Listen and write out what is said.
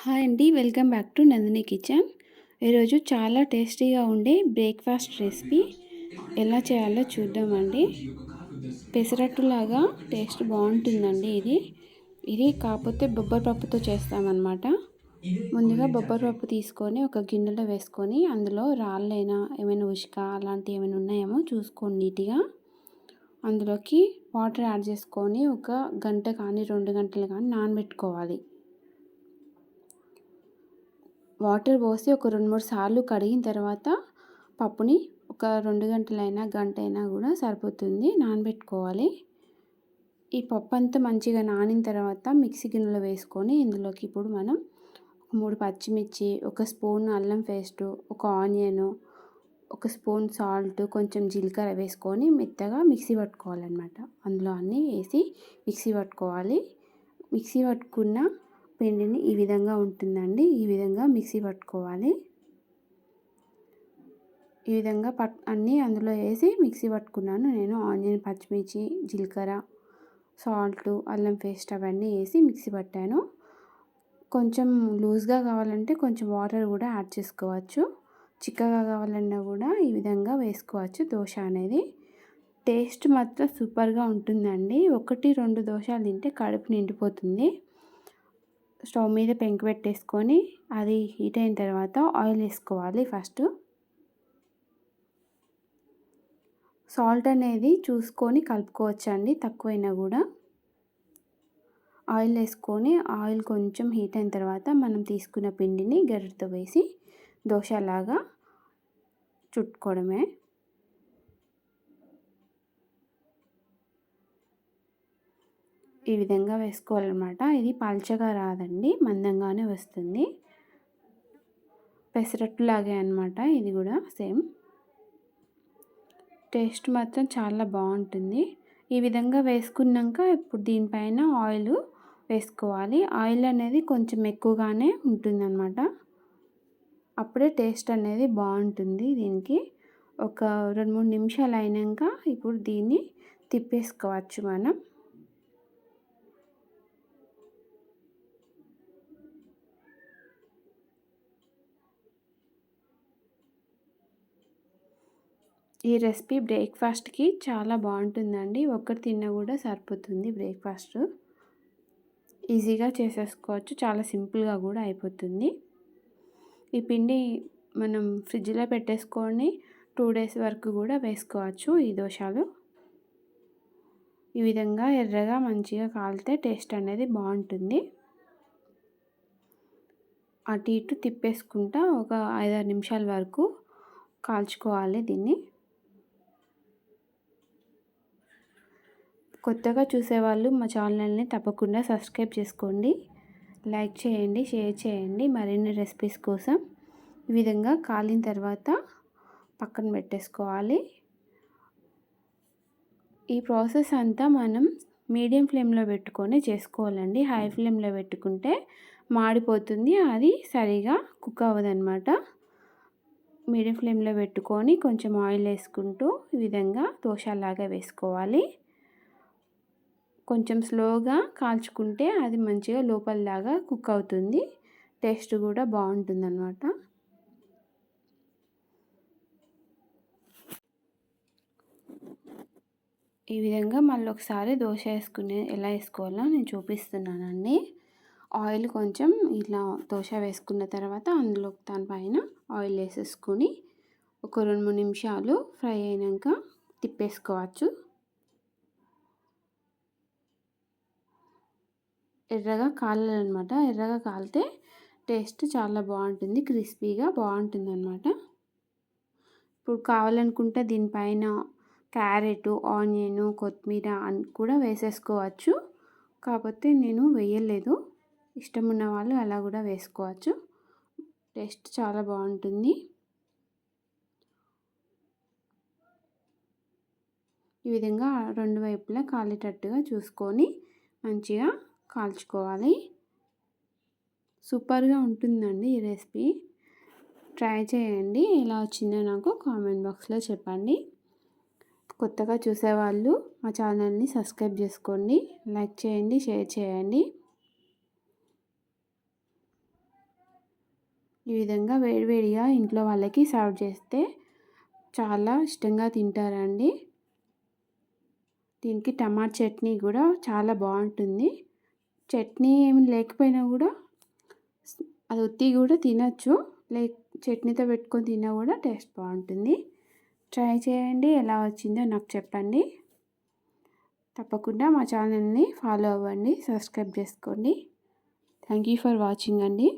Hi అండి. Welcome back to Nandini kitchen. ఈరోజు చాలా టేస్టీగా ఉండే బ్రేక్‌ఫాస్ట్ రెసిపీ ఎలా చేయాలో చూద్దామండి. పెసరట్టులాగా టేస్ట్ బావుంటుందండి ఇది. ఇది కాకపోతే బొబ్బరి పప్పుతో చేస్తామనమాట. ముందుగా బొబ్బరి పప్పు తీసుకొని ఒక గిన్నెలో వేసుకొని అందులో రాళ్ళైనా ఏమైనా ఉషక అలాంటివి ఏమైనా ఉన్నాయేమో చూసుకోండి నీట్‌గా. అందులోకి వాటర్ యాడ్ చేసుకొని ఒక గంట కానీ 2 గంటలు కానీ నానబెట్టుకోవాలి. వాటర్ పోసి ఒక 2, 3 సార్లు కడిగిన తర్వాత పప్పుని ఒక 2 గంటలైనా, గంటైనా కూడా సరిపోతుంది నానబెట్టుకోవాలి. ఈ పప్పు అంతా మంచిగా నానిన తర్వాత మిక్సీ గిన్నెలో వేసుకొని ఇందులోకి ఇప్పుడు మనం 3 పచ్చిమిర్చి, ఒక స్పూన్ అల్లం పేస్టు, ఒక ఆనియను, ఒక స్పూన్ సాల్ట్, కొంచెం జీలకర్ర వేసుకొని మెత్తగా మిక్సీ పట్టుకోవాలన్నమాట. అందులో అన్నీ వేసి మిక్సీ పట్టుకోవాలి. మిక్సీ పట్టుకున్న పిండిని ఈ విధంగా ఉంటుందండి. ఈ విధంగా మిక్సీ పట్టుకోవాలి. ఈ విధంగా అన్నీ అందులో వేసి మిక్సీ పట్టుకున్నాను నేను. ఆనియన్, పచ్చిమిర్చి, జీలకర్ర, సాల్ట్, అల్లం పేస్ట్ అవన్నీ వేసి మిక్సీ పట్టాను. కొంచెం లూజ్గా కావాలంటే కొంచెం వాటర్ కూడా యాడ్ చేసుకోవచ్చు. చిక్కగా కావాలన్నా కూడా ఈ విధంగా వేసుకోవచ్చు. దోశ అనేది టేస్ట్ మాత్రం సూపర్గా ఉంటుందండి. 1, 2 దోశలు తింటే కడుపు నిండిపోతుంది. స్టవ్ మీద పెంకు పెట్టేసుకొని అది హీట్ అయిన తర్వాత ఆయిల్ వేసుకోవాలి. ఫస్ట్ సాల్ట్ అనేది చూసుకొని కలుపుకోవచ్చండి, తక్కువైనా కూడా. ఆయిల్ వేసుకొని ఆయిల్ కొంచెం హీట్ అయిన తర్వాత మనం తీసుకున్న పిండిని గరిటెతో వేసి దోశలాగా చుట్టుకోవడమే. ఈ విధంగా వేసుకోవాలన్నమాట. ఇది పల్చగా రాదండి, మందంగానే వస్తుంది. పెసరట్టులాగే అన్నమాట ఇది కూడా సేమ్. టేస్ట్ మాత్రం చాలా బాగుంటుంది. ఈ విధంగా వేసుకున్నాక ఇప్పుడు దీనిపైన ఆయిల్ వేసుకోవాలి. ఆయిల్ అనేది కొంచెం ఎక్కువగానే ఉంటుందన్నమాట. అప్పుడే టేస్ట్ అనేది బాగుంటుంది దీనికి. ఒక 2, 3 నిమిషాలు అయినాక ఇప్పుడు దీన్ని తిప్పేసుకోవచ్చు మనం. ఈ రెసిపీ బ్రేక్‌ఫాస్ట్‌కి చాలా బాగుంటుందండి. ఒక్కటి తిన్నా కూడా సరిపోతుంది బ్రేక్‌ఫాస్ట్. ఈజీగా చేసేసుకోవచ్చు. చాలా సింపుల్గా కూడా అయిపోతుంది. ఈ పిండి మనం ఫ్రిడ్జ్‌లో పెట్టేసుకొని 2 డేస్ వరకు కూడా వేసుకోవచ్చు ఈ దోశలు. ఈ విధంగా ఎర్రగా మంచిగా కాలితే టేస్ట్ అనేది బాగుంటుంది. అటు ఇటు తిప్పేసుకుంటా ఒక 5, 6 నిమిషాల వరకు కాల్చుకోవాలి దీన్ని. కొత్తగా చూసేవాళ్ళు మా ఛానల్ని తప్పకుండా సబ్స్క్రైబ్ చేసుకోండి, లైక్ చేయండి, షేర్ చేయండి మరిన్ని రెసిపీస్ కోసం. ఈ విధంగా కాలిన తర్వాత పక్కన పెట్టేసుకోవాలి. ఈ ప్రాసెస్ అంతా మనం మీడియం ఫ్లేమ్లో పెట్టుకొని చేసుకోవాలండి. హై ఫ్లేమ్లో పెట్టుకుంటే మాడిపోతుంది, అది సరిగా కుక్ అవ్వదన్నమాట. మీడియం ఫ్లేమ్లో పెట్టుకొని కొంచెం ఆయిల్ వేసుకుంటూ ఈ విధంగా దోశలాగా వేసుకోవాలి. కొంచెం స్లోగా కాల్చుకుంటే అది మంచిగా లోపలలాగా కుక్ అవుతుంది. టేస్ట్ కూడా బాగుంటుందన్నమాట. ఈ విధంగా మళ్ళీ ఒకసారి దోశ ఎలా వేసుకోవాలో నేను చూపిస్తున్నానండి. ఆయిల్ కొంచెం ఇలా దోశ వేసుకున్న తర్వాత అందులో దానిపైన ఆయిల్ వేసేసుకొని ఒక 2, 3 నిమిషాలు ఫ్రై అయినాక తిప్పేసుకోవచ్చు. ఎర్రగా కాలాలన్నమాట. ఎర్రగా కాలితే టేస్ట్ చాలా బాగుంటుంది, క్రిస్పీగా బాగుంటుందన్నమాట. ఇప్పుడు కావాలనుకుంటే దీనిపైన క్యారెట్, ఆనియన్, కొత్తిమీర కూడా వేసేసుకోవచ్చు. కాకపోతే నేను వేయలేదు. ఇష్టం ఉన్న వాళ్ళు అలా కూడా వేసుకోవచ్చు. టేస్ట్ చాలా బాగుంటుంది. ఈ విధంగా 2 వైపులా కాలేటట్టుగా చూసుకొని మంచిగా కాల్చుకోవాలి. సూపర్గా ఉంటుందండి ఈ రెసిపీ. ట్రై చేయండి. ఎలా వచ్చిందో నాకు కామెంట్ బాక్స్లో చెప్పండి. కొత్తగా చూసేవాళ్ళు మా ఛానల్ని సబ్స్క్రైబ్ చేసుకోండి, లైక్ చేయండి, షేర్ చేయండి. ఈ విధంగా వేడివేడిగా ఇంట్లో వాళ్ళకి సర్వ్ చేస్తే చాలా ఇష్టంగా తింటారండి. దీనికి టమాటా చట్నీ కూడా చాలా బాగుంటుంది. చట్నీ ఏమి లేకపోయినా కూడా అది ఉత్తిగా కూడా తినచ్చు. చట్నీతో పెట్టుకొని తిన్నా కూడా టేస్ట్ బాగుంటుంది. ట్రై చేయండి, ఎలా వచ్చిందో నాకు చెప్పండి. తప్పకుండా మా ఛానల్ని ఫాలో అవ్వండి, సబ్స్క్రైబ్ చేసుకోండి. థ్యాంక్ యూ ఫర్ వాచింగ్ అండి.